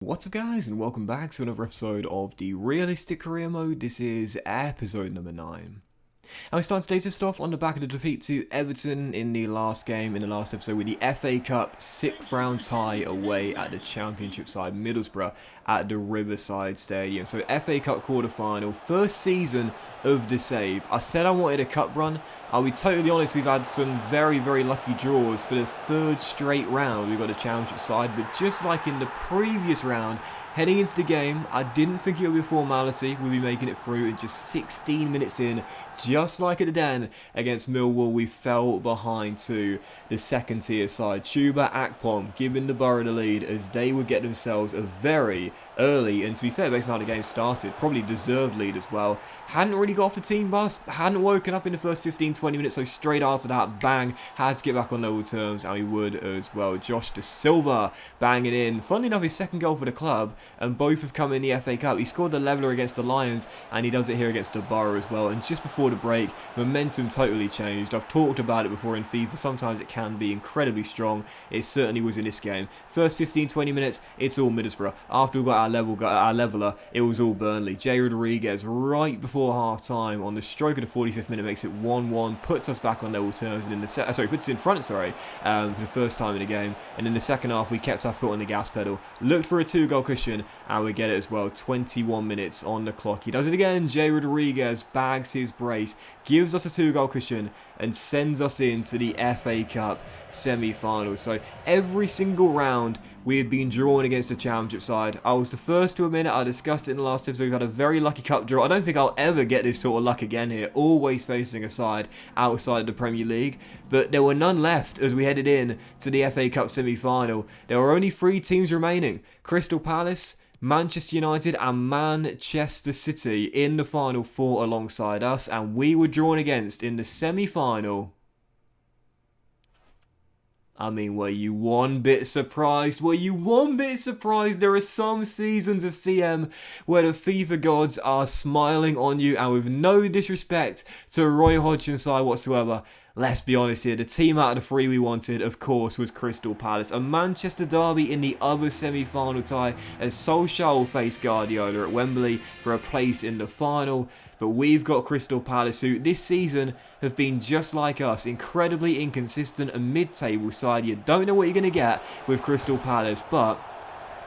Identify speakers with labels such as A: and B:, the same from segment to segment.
A: What's up guys, and welcome back to another episode of the Realistic Career Mode. This is episode number 9. And we start today's episode off on the back of the defeat to Everton in the last episode with the FA Cup 6th round tie away at the Championship side Middlesbrough at the Riverside Stadium. So FA Cup quarter-final, first season of the save. I said I wanted a cup run. I'll be totally honest, we've had some very lucky draws for the third straight round. We've got a Championship side, but just like in the previous round, heading into the game, I didn't think it would be a formality. We'll be making it through in just 16 minutes in, just like at the Den against Millwall. We fell behind to the second tier side. Chuba Akpom giving the Borough the lead as they would get themselves a very early, and to be fair, based on how the game started, probably deserved lead as well. Hadn't really got off the team bus, hadn't woken up in the first 15-20 minutes, so straight after that, bang, had to get back on level terms, and we would as well. Josh De Silva banging in, funnily enough, his second goal for the club, and both have come in the FA Cup. He scored the leveller against the Lions, and he does it here against the Borough as well. And just before the break, momentum totally changed. I've talked about it before in FIFA. Sometimes it can be incredibly strong. It certainly was in this game. First 15-20 minutes, it's all Middlesbrough. After we got our leveller, it was all Burnley. Jay Rodriguez right before half time on the stroke of the 45th minute makes it 1-1, puts us back on level terms, and in the puts us in front, for the first time in the game. And in the second half, we kept our foot on the gas pedal, looked for a 2-goal cushion, and we get it as well. 21 minutes on the clock. He does it again. Jay Rodriguez bags his brace, gives us a 2-goal cushion, and sends us into the FA Cup semi-final. So every single round we had been drawn against a Championship side. I was the first to admit it. I discussed it in the last episode. We've had a very lucky cup draw. I don't think I'll ever get this sort of luck again here. Always facing a side outside the Premier League. But there were none left as we headed in to the FA Cup semi-final. There were only 3 teams remaining. Crystal Palace, Manchester United and Manchester City in the final 4 alongside us, and we were drawn against in the semi-final. I mean, were you one bit surprised? Were you one bit surprised? There are some seasons of CM where the FIFA gods are smiling on you, and with no disrespect to Roy Hodgson's side whatsoever, let's be honest here, the team out of the 3 we wanted, of course, was Crystal Palace. A Manchester derby in the other semi-final tie, as Solskjaer will face Guardiola at Wembley for a place in the final. But we've got Crystal Palace, who this season have been just like us, incredibly inconsistent, a mid-table side. You don't know what you're going to get with Crystal Palace, but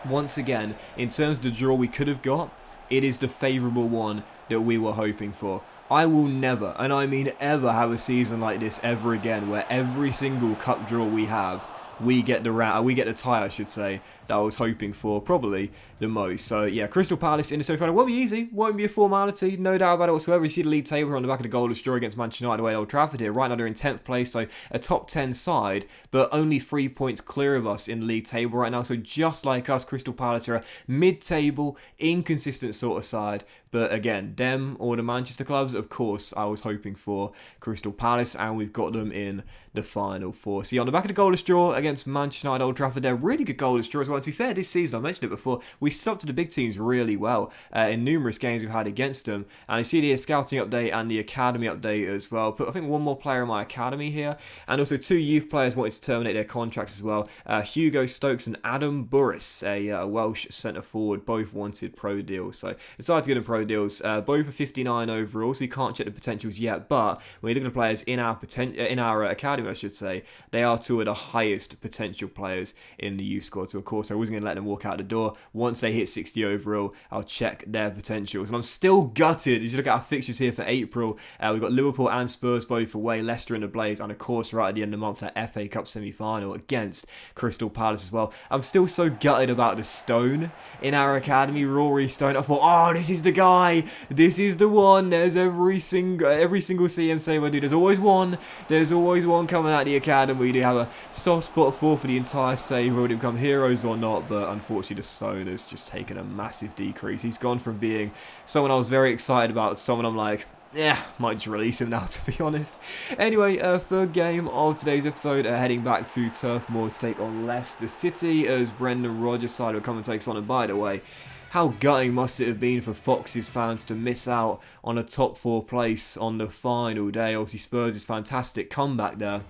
A: once again, in terms of the draw we could have got, it is the favourable one that we were hoping for. I will never, and I mean ever, have a season like this ever again, where every single cup draw we have, we get the tie, I should say, that I was hoping for probably the most. So yeah, Crystal Palace in the semi-final won't be easy, won't be a formality, no doubt about it whatsoever. You see the league table on the back of the goalless draw against Manchester United away at Old Trafford here. Right now they're in 10th place, so a top 10 side, but only 3 points clear of us in the league table right now. So just like us, Crystal Palace are a mid-table, inconsistent sort of side. But again, them or the Manchester clubs, of course, I was hoping for Crystal Palace, and we've got them in the final 4. See, on the back of the goalless draw against Manchester United Old Trafford, they're really good goalless draw as well. To be fair, this season, I mentioned it before, we stood up to the big teams really well in numerous games we've had against them. And I see the scouting update and the academy update as well. Put, I think, 1 more player in my academy here, and also 2 youth players wanted to terminate their contracts as well. Hugo Stokes and Adam Burris, a Welsh centre forward, both wanted pro deals. So decided to get them pro deals. Both are 59 overall, so we can't check the potentials yet. But when you look at the players in our academy, I should say, they are 2 of the highest potential players in the youth squad. So of course, I wasn't going to let them walk out the door. Once they hit 60 overall, I'll check their potentials. And I'm still gutted as you look at our fixtures here for April. We've got Liverpool and Spurs both away, Leicester in the Blaze, and of course, right at the end of the month, that FA Cup semi-final against Crystal Palace as well. I'm still so gutted about the Stone in our academy, Rory Stone. I thought, oh, this is the guy. This is the one. There's every single CM save I do. There's always one. There's always one coming out of the academy. We do have a soft spot for the entire save, whether they become heroes or not. But unfortunately, the Stone has just taken a massive decrease. He's gone from being someone I was very excited about to someone I'm like, yeah, might just release him now, to be honest. Anyway, third game of today's episode, heading back to Turf Moor to take on Leicester City as Brendan Rodgers' side will come and takes on. And by the way, how gutting must it have been for Fox's fans to miss out on a top 4 place on the final day. Obviously, Spurs' fantastic comeback there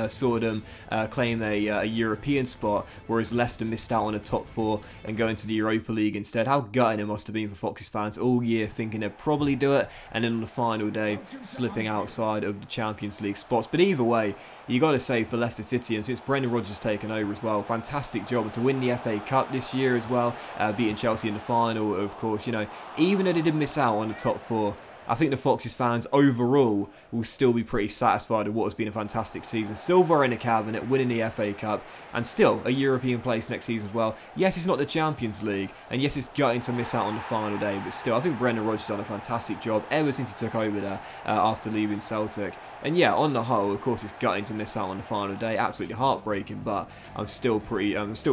A: saw them claim a European spot, whereas Leicester missed out on a top 4 and going to the Europa League instead. How gutting it must have been for Foxes fans all year, thinking they'd probably do it, and then on the final day slipping outside of the Champions League spots. But either way, you got to say for Leicester City, and since Brendan Rodgers taken over as well, fantastic job. And to win the FA Cup this year as well, beating Chelsea in the final, of course, you know, even though they did miss out on the top 4, I think the Foxes fans overall will still be pretty satisfied with what has been a fantastic season. Silver in the cabinet, winning the FA Cup, and still a European place next season as well. Yes, it's not the Champions League, and yes, it's gutting to miss out on the final day, but still, I think Brendan Rodgers has done a fantastic job ever since he took over there after leaving Celtic. And yeah, on the whole, of course, it's gutting to miss out on the final day. Absolutely heartbreaking, but I'm still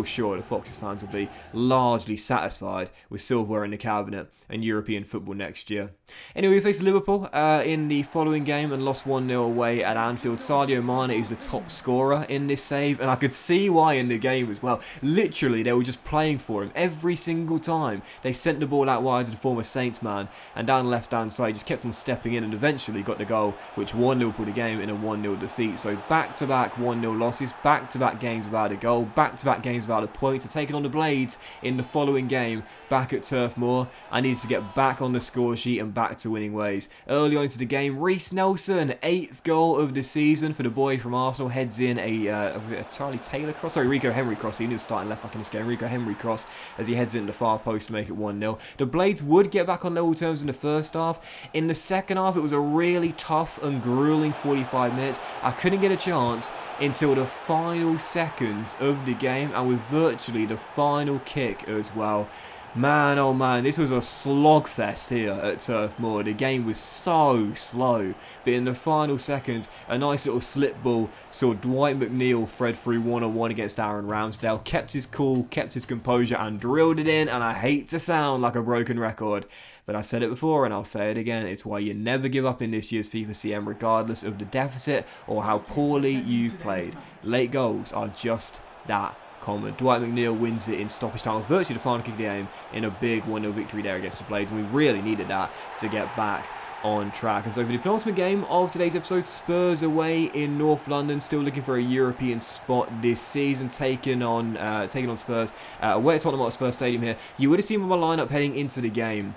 A: sure the Foxes fans will be largely satisfied with silverware in the cabinet and European football next year. Anyway, we faced Liverpool in the following game and lost 1-0 away at Anfield. Sadio Mane is the top scorer in this save, and I could see why in the game as well. Literally, they were just playing for him every single time. They sent the ball out wide to the former Saints man, and down the left-hand side, just kept on stepping in and eventually got the goal, which won Liverpool the game in a 1-0 defeat. So back-to-back 1-0 losses, back-to-back games without a goal, back-to-back games without a point. So taking on the Blades in the following game back at Turf Moor, I needed to get back on the score sheet and back to winning ways. Early on into the game, Reece Nelson, 8th goal of the season for the boy from Arsenal, heads in a Charlie Taylor cross? Sorry, Rico Henry cross. He knew starting left back in this game. Rico Henry cross as he heads into the far post to make it 1-0. The Blades would get back on level terms in the first half. In the second half, it was a really tough and grueling 45 minutes. I couldn't get a chance until the final seconds of the game, and with virtually the final kick as well. Man, oh man, this was a slogfest here at Turf Moor. The game was so slow, but in the final seconds, a nice little slip ball saw Dwight McNeil thread through one-on-one against Aaron Ramsdale, kept his cool, kept his composure, and drilled it in, and I hate to sound like a broken record, but I said it before and I'll say it again, it's why you never give up in this year's FIFA CM regardless of the deficit or how poorly you've played. Late goals are just that common. Dwight McNeil wins it in stoppage time, virtually the final kick of the game, in a big 1-0 victory there against the Blades, and we really needed that to get back on track. And so for the penultimate game of today's episode, Spurs away in North London, still looking for a European spot this season, taking on Spurs away at Tottenham Hotspur Stadium here. You would have seen my lineup heading into the game.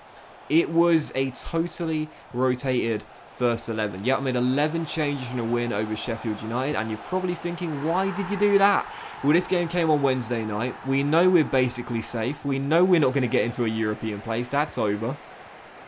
A: It was a totally rotated first 11. Yeah, I made 11 changes in a win over Sheffield United, and you're probably thinking, why did you do that? Well, this game came on Wednesday night. We know we're basically safe. We know we're not going to get into a European place. That's over.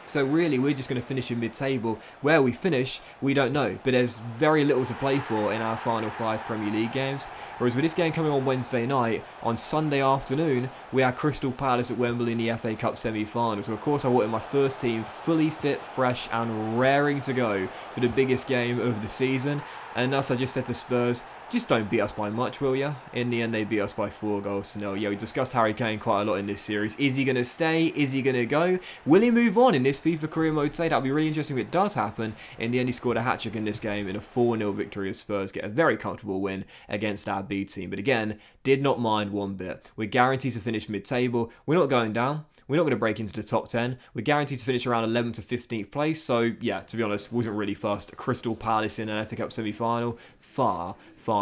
A: So really, we're just going to finish in mid-table. Where we finish, we don't know. But there's very little to play for in our final 5 Premier League games. Whereas with this game coming on Wednesday night, on Sunday afternoon, we had Crystal Palace at Wembley in the FA Cup semi-final. So of course, I wanted my first team fully fit, fresh and raring to go for the biggest game of the season. And thus I just said to Spurs, just don't beat us by much, will ya? In the end, they beat us by 4 goals to 0. Yeah, we discussed Harry Kane quite a lot in this series. Is he going to stay? Is he going to go? Will he move on in this FIFA career mode today? That would be really interesting if it does happen. In the end, he scored a hat-trick in this game in a 4-0 victory as Spurs get a very comfortable win against our B team. But again, did not mind one bit. We're guaranteed to finish mid-table. We're not going down. We're not going to break into the top 10. We're guaranteed to finish around 11th to 15th place. So, yeah, to be honest, wasn't really fussed. Crystal Palace in an FA Cup semi-final, far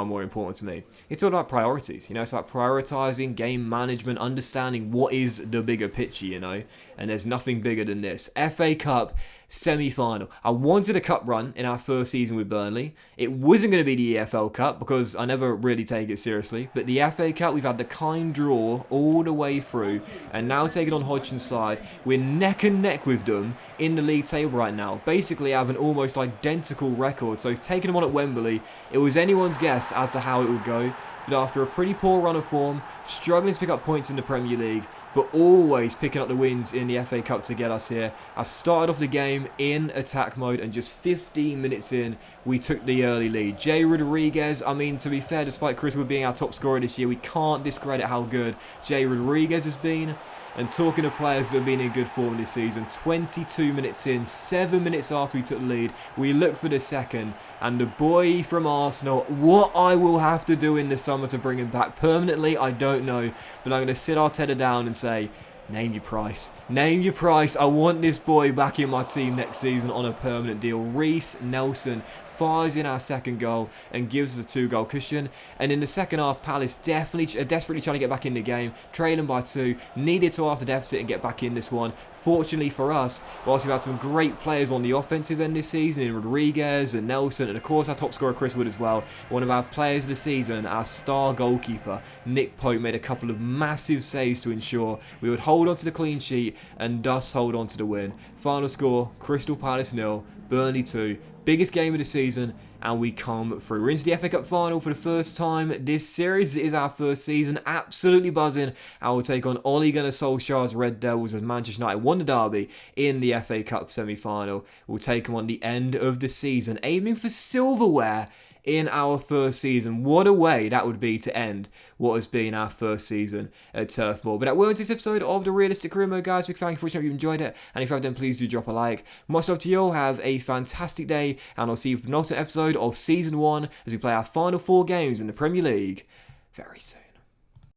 A: more important to me. It's all about priorities, you know, it's about prioritising, game management, understanding what is the bigger picture, you know, and there's nothing bigger than this. FA Cup semi-final. I wanted a cup run in our first season with Burnley. It wasn't going to be the EFL Cup because I never really take it seriously, but the FA Cup, we've had the kind draw all the way through, and now taking on Hodgson's side, we're neck and neck with them in the league table right now, basically have an almost identical record. So taking them on at Wembley, it was anyone's guess as to how it would go, but after a pretty poor run of form, struggling to pick up points in the Premier League, but always picking up the wins in the FA Cup to get us here. I started off the game in attack mode, and just 15 minutes in, we took the early lead. Jay Rodriguez, I mean, to be fair, despite Chris Wood being our top scorer this year, we can't discredit how good Jay Rodriguez has been. And talking of players that have been in good form this season, 22 minutes in, 7 minutes after we took the lead, we look for the second, and the boy from Arsenal, what I will have to do in the summer to bring him back permanently, I don't know, but I'm going to sit Arteta down and say, name your price. Name your price. I want this boy back in my team next season on a permanent deal. Reece Nelson, fires in our second goal and gives us a 2-goal cushion. And in the second half, Palace desperately trying to get back in the game, trailing by 2, needed to half the deficit and get back in this one. Fortunately for us, whilst we've had some great players on the offensive end this season in Rodriguez and Nelson, and of course our top scorer Chris Wood as well, one of our players of the season, our star goalkeeper Nick Pope, made a couple of massive saves to ensure we would hold on to the clean sheet and thus hold on to the win. Final score, Crystal Palace 0, Burnley 2. Biggest game of the season, and we come through. We're into the FA Cup final for the first time this series. It is our first season, absolutely buzzing. And we'll take on Ole Gunnar Solskjaer's Red Devils as Manchester United won the derby in the FA Cup semi-final. We'll take them on the end of the season, aiming for silverware in our first season. What a way that would be to end what has been our first season at Turf Moor. But that will end this episode of The Realistic Career Mode, guys. Big thank you for watching. I hope you enjoyed it. And if you have, then please do drop a like. Much love to you all. Have a fantastic day. And I'll see you for another episode of Season 1 as we play our final 4 games in the Premier League very soon.